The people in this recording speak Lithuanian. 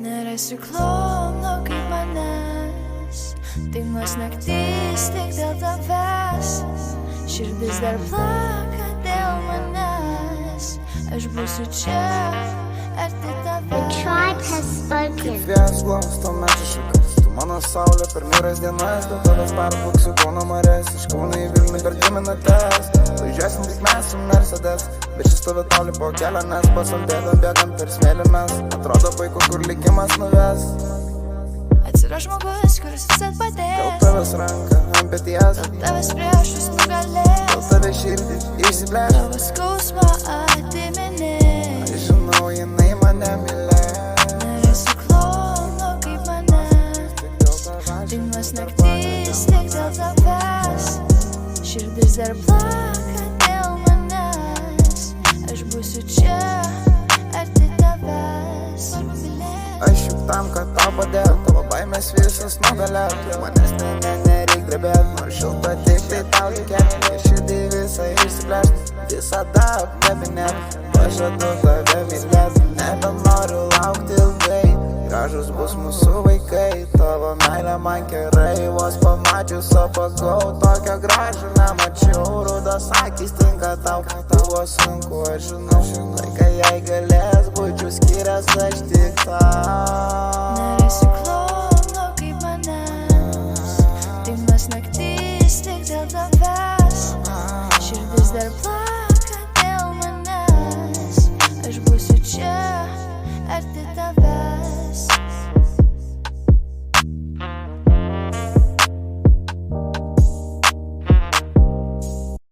Nerasiu klono kaip manęs, dainuos naktis tik dėl tavęs, širdis dar plaka dėl manęs, aš būsiu čia arti tavęs. The tribe has spoken. Kaip vėjas glosto medžių šakas, tu mano saulė per niūrias dienas, dėl tavęs perplauksiu Kauno marias, iš Kauno į Vilnių per 2 minutes. Važiuosim tik mes su Mercedes, bet šis stovi toli po kelionės, pasaldėta bėgant per smėlį mes, atrodo puiku, kur likimas nuves. Atsiras žmogus, kuris visad padės, Dėl tavęs ranką ant peties, dėl tavęs priešus nugalės, dėl tavęs širdį išsiplėš. tavo skausmą atiminės. Aš žinau, jinai mane mylės. Nerasiu klono kaip manęs, dainuos naktis tik dėl tavęs, širdis dar plaka dėl manęs, aš būsiu čia arti tavęs. Aš juk tam, kad tau padėt, tavo baimės visas nugalėt. Manęs nereik drebėt, nors šilta tik tai tau tikėt. Širdį visą išsiplėšt, visada apkabinėt. Pažadu tave mylėt, nebenoriu laukti ilgai. Gražus bus mūsų vaikai, tavo meilė man gerai. Vos pamačius apagau, tokio gražų nemačiau. Rudos akys tinka tau, buvo sunku, aš žinau. Laiką jei galės, būčiau skyręs aš tik tau.